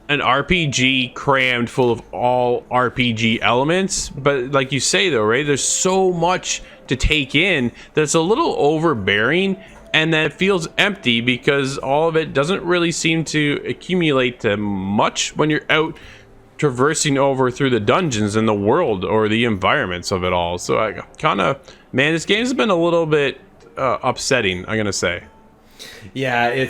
an RPG crammed full of all RPG elements. But like you say, though, right, there's so much to take in that's a little overbearing, and then it feels empty because all of it doesn't really seem to accumulate to much when you're out traversing over through the dungeons and the world or the environments of it all. So I kind of, this game's been a little bit upsetting, I'm gonna say. Yeah,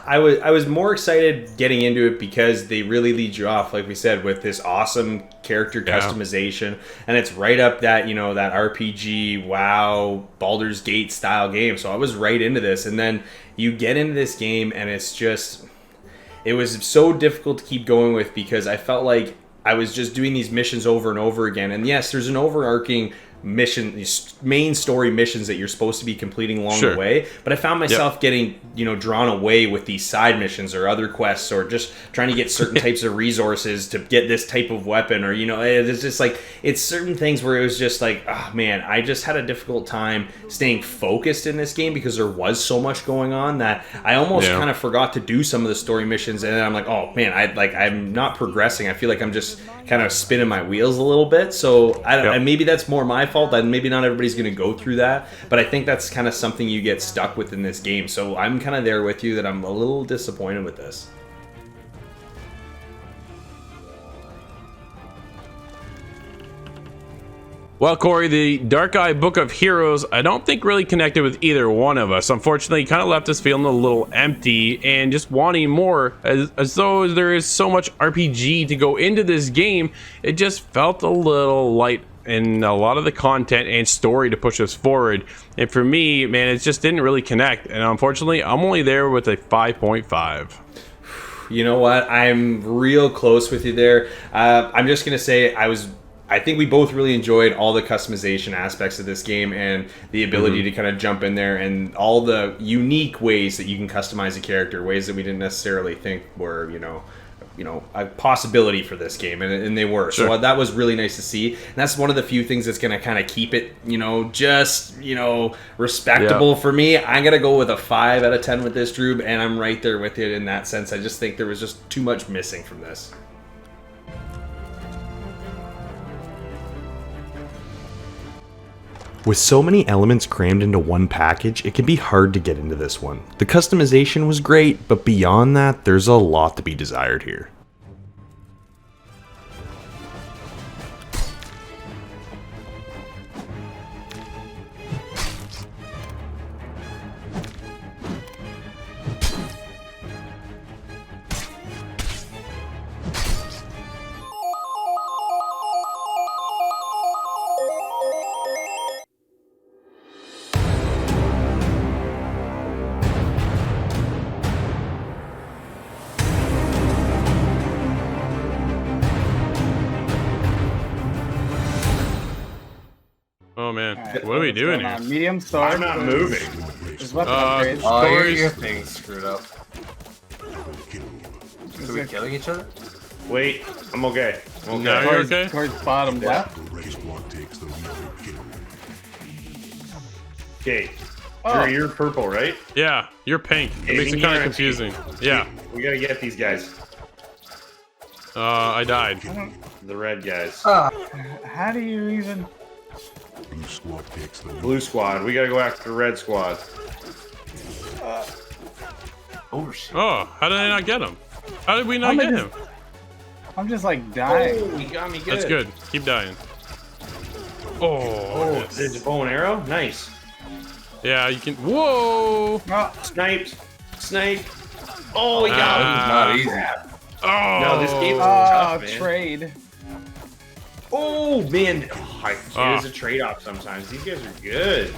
I was more excited getting into it because they really lead you off, like we said, with this awesome character customization, and it's right up that, that RPG WoW Baldur's Gate style game. So I was right into this, and then you get into this game and it was so difficult to keep going with, because I felt like I was just doing these missions over and over again. And yes, there's an overarching mission, these main story missions that you're supposed to be completing along the way, but I found myself getting drawn away with these side missions or other quests, or just trying to get certain types of resources to get this type of weapon, or it's just like, it's certain things where it was just like, oh man, I just had a difficult time staying focused in this game, because there was so much going on that I almost kind of forgot to do some of the story missions, and then I'm like, oh man, I'm not progressing. I feel like I'm just kind of spinning my wheels a little bit. So and maybe that's more my fault, and maybe not everybody's going to go through that, but I think that's kind of something you get stuck with in this game. So I'm kind of there with you, that I'm a little disappointed with this. Well, Corey, the Dark Eye Book of Heroes, I don't think really connected with either one of us. Unfortunately, kind of left us feeling a little empty and just wanting more, as though there is so much RPG to go into this game. It just felt a little light in a lot of the content and story to push us forward. And for me, man, it just didn't really connect. And unfortunately, I'm only there with a 5.5. You know what? I'm real close with you there. I'm just going to say I think we both really enjoyed all the customization aspects of this game, and the ability to kind of jump in there, and all the unique ways that you can customize a character, ways that we didn't necessarily think were, a possibility for this game, and they were. Sure. So that was really nice to see, and that's one of the few things that's going to kind of keep it, respectable for me. I'm going to go with a 5 out of 10 with this, Drew, and I'm right there with you in that sense. I just think there was just too much missing from this. With so many elements crammed into one package, it can be hard to get into this one. The customization was great, but beyond that, there's a lot to be desired here. Oh man, what are we doing here? Medium sword. I'm not moving. There's weapon upgrades. Your thing's screwed up. Are we killing each other? Wait, I'm okay. I'm okay. No, you're okay? Towards bottom left. Okay. Oh. Drew, you're purple, right? Yeah, you're pink. It makes it kind of confusing. Yeah. We gotta get these guys. I died. The red guys. How do you even? Blue squad. We gotta go after the red squad. Oh shit. Oh, how did I not get him? How did we not get him? I'm just like dying. Oh, you got me good. That's good. Keep dying. Oh, There's a bow and arrow. Nice. yeah, you can. Whoa! Sniped. Sniped. Oh, he got me. Not easy. Oh, No, this game's tough, man. Trade. Oh, man. Oh, it is a trade-off sometimes. These guys are good.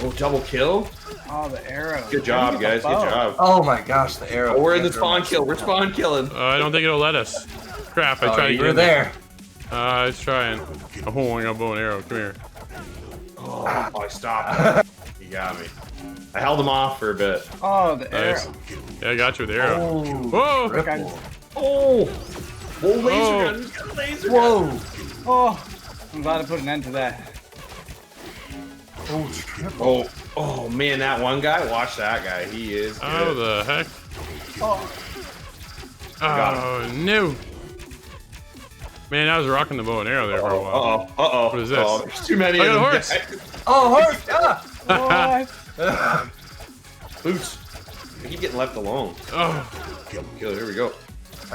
Oh, double kill. Oh, the arrow. Good job, guys. Good job. Oh my gosh, the arrow. Oh, we're in the spawn kill. We're spawn killing. I don't think it'll let us. Crap! I tried to get You're in there. It's trying. Oh, I got a bow and arrow. Come here. Oh, I stopped. He got me. I held him off for a bit. Oh, the Nice. arrow. Yeah, I got you with the arrow. Oh, Whoa! Look, I just- Oh! Whoa, laser Oh. gun! He's got a laser gun! whoa. Oh, I'm glad to put an end to that. Oh, triple. Oh, man, that one guy? Watch that guy. He is good. Oh, the heck? Oh, got Oh, no. Man, I was rocking the bow and arrow there for a while. Uh-oh. What is this? Oh, there's too many I of got a them. horse. guys. Oh, horse. Ah. what? Boots. I keep getting left alone. Oh, Kill, here we go.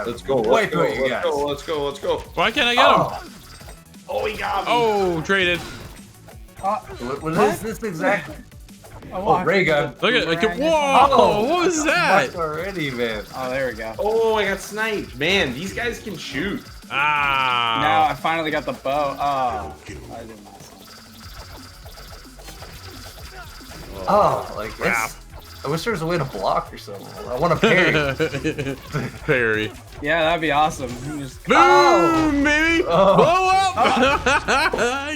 Let's go. Wait for you guys. Let's go. why can't I get him? Oh, Oh, he got me. Oh, traded. what is this exactly? Oh, ray gun. Look at like. Rang. Whoa! What was that? Fucked already, man. Oh, there we go. Oh, I got sniped. Man, these guys can shoot. Ah. Now I finally got the bow. Oh, I did myself. Oh, like Crap. I wish there was a way to block or something. I want to parry. Parry. Yeah, that'd be awesome. You just- Boom, baby! Oh. Blow up!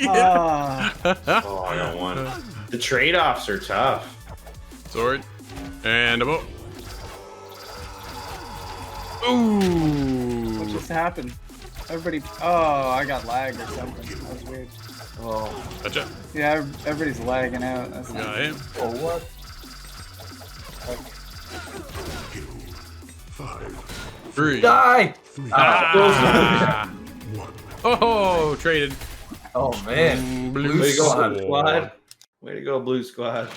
Yeah. Oh, I got one. The trade-offs are tough. Sword and a bow. Ooh. What just happened? Everybody. Oh, I got lag or something. That was weird. Oh. Gotcha. Yeah, everybody's lagging out. That's not Got him. Oh, what? Three. Die! Ah. Oh, traded. Oh man. Blue Way to go, squad. Blue Squad. Way to go, Blue Squad.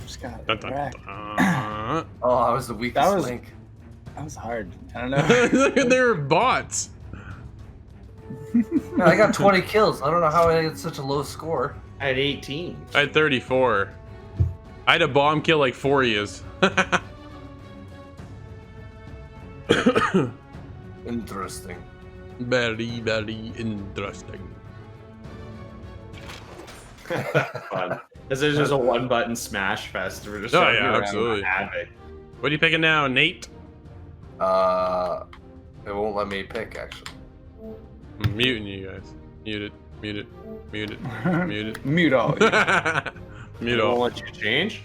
just got Dun, dun, wrecked. dun. Oh, I was the weakest That was- link. That was hard. I don't know. They were bots. Man, I got 20 kills. I don't know how I had such a low score. I had 18. I had 34. I had a bomb kill like 4 years. Interesting. Very, very interesting. Fun. This is just a one-button smash fest. We're just Oh, running yeah, around absolutely. with havoc. What are you picking now, Nate? It won't let me pick actually. I'm muting you guys. Mute it. Mute it. Mute it. Mute it. Mute all. Mute They won't all. let you change?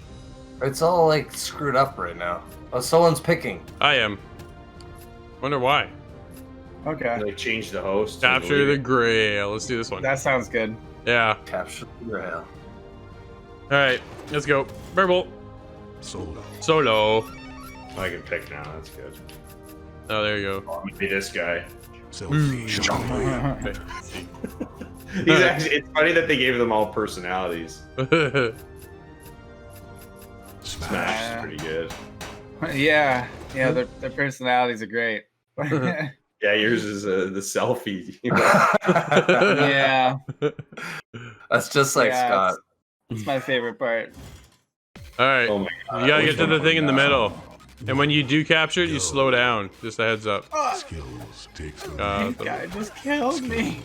It's all like screwed up right now. Oh, someone's picking. I am. Wonder why. Okay. They changed the host. Capture the Grail. Let's do this one. That sounds good. Yeah. Capture the rail. All right. Let's go. Purple. Solo. I can pick now. That's good. Oh, there you go. I'm gonna be this guy. Okay. He's actually, it's funny that they gave them all personalities. Smash is pretty good. Yeah, their personalities are great. Yeah, yours is the selfie. Yeah, That's just like Yeah, Scott. it's my favorite part. All right. Oh my god. You gotta get to the thing in the middle. And when you do capture it, you slow down. Just a heads up. This guy just killed me.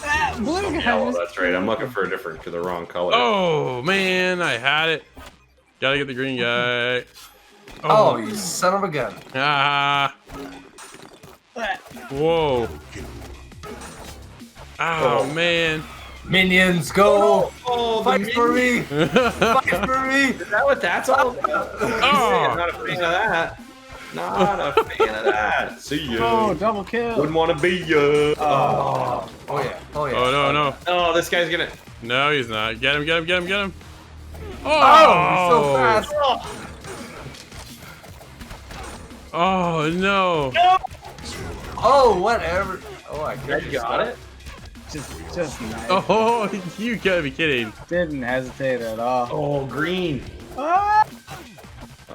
That blue guy. Yeah, well, just- that's right. I'm looking for a different, for the wrong color. Oh, man. I had it. Gotta get the green guy. Oh, you son of a gun. Ah. Whoa. Oh, man. Minions, go! Oh, Fight for me! Fight for me! Is that what that's all about? I'm Oh. not a fan of that. Not a fan of that. See ya. Oh, double kill. Wouldn't want to be ya. Oh yeah. Oh yeah. Oh no, no. Oh, this guy's gonna. No, he's not. Get him, get him, get him, get him. Oh, he's so fast. Oh no. Oh, whatever. Oh, I Got it? Just nice. Oh, you gotta be kidding. Didn't hesitate at all. Oh, green. Ah!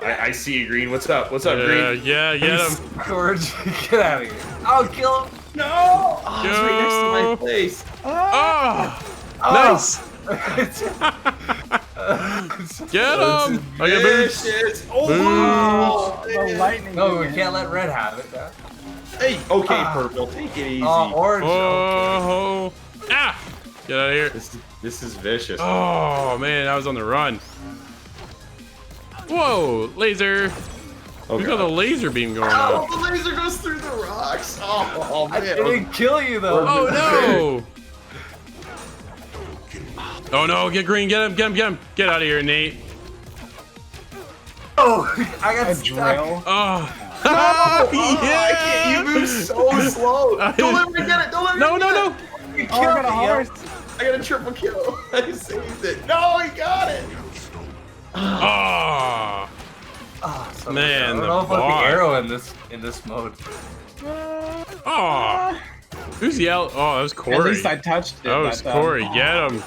I see you, green. What's up? What's up, Yeah, green? yeah, get him. George, get out of here. I'll kill him. No! Oh, it's right next to Go. my place. Oh, nice. Get him. I got boost. Vicious. Oh, Oh, the lightning. No, we again. can't let red have it. Man. hey, okay, purple. Take it easy. Orange. Oh, ah. Get out of here. This is vicious. Oh man, I was on the run. Whoa, laser. Oh, We got a God. laser beam going Oh, on. the laser goes through the rocks. Oh, I man. didn't kill you though. Oh no. Oh no, get green, get him, get him, get him. Get out of here, Nate. Oh, I got A stuck. drill. Oh. I yeah. can't. You move so slow. Don't let me get it. Don't let me No, get no, it. no. You Oh, I got a killed me, horse. I got a triple kill. I saved it. No, he got it. Oh. So Man, I don't the know about bar. the arrow in this mode. Oh. Who's yelling? Oh, that was At Corey. least I touched it. That was but, Corey. Get him.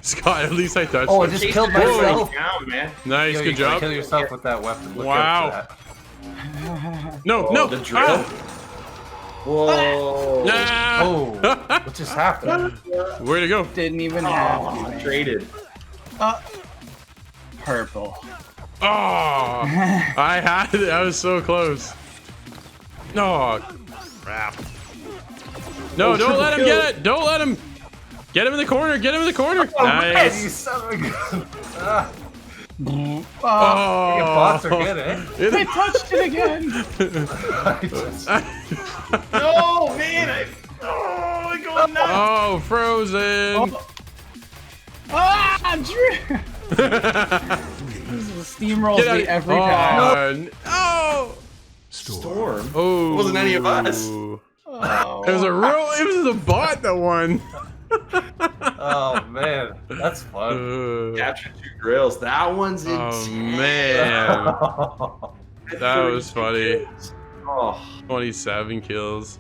Scott, at least I touched Oh, I him. just killed myself. Down, man. Nice, Yo, good you job. Kill yourself with that weapon. Look Wow. out for No, Oh, no. the drill. Ah. Whoa. Nah. that. Oh, what just happened? Where'd it go? Didn't even have Oh, to. traded. Purple. Oh, I had it. I was so close. No, crap. No, don't let him get it. Don't let him. Get him in the corner. Get him in the corner. Oh, man, you Nice. son of a gun. Ah, Oh, your bots are good, eh? I touched it again. I just- No, man. I go nuts. Oh, frozen. Ah, Drew. This is steamrolls Get out. me every time. Oh. Storm. Oh. It wasn't any of us. Oh. It was a real. It was the bot that won. Oh man, that's fun. Captured 2 grills. That one's Oh insane. man, that was funny. Oh. 27 kills.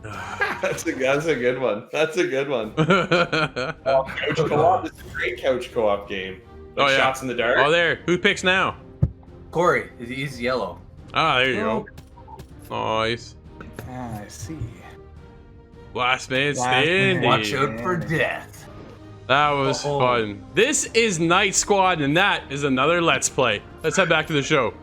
That's a good one. That's a good one. Couch co-op. This is a great couch co-op game. Like Oh, yeah. shots in the dark. Oh, there. Who picks now? Corey, he's yellow. Ah, there you go. Nice. Ah, I see. Last man Last man. standing. Watch out for death. That was Oh. fun. This is Night Squad, and that is another Let's Play. Let's head back to the show.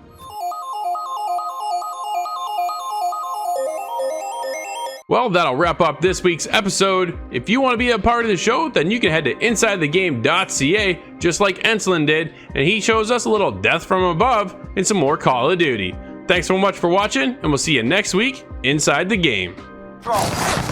Well, that'll wrap up this week's episode. If you want to be a part of the show, then you can head to InsideTheGame.ca, just like Enslen did, and he shows us a little death from above and some more Call of Duty. Thanks so much for watching, and we'll see you next week inside the game. Oh.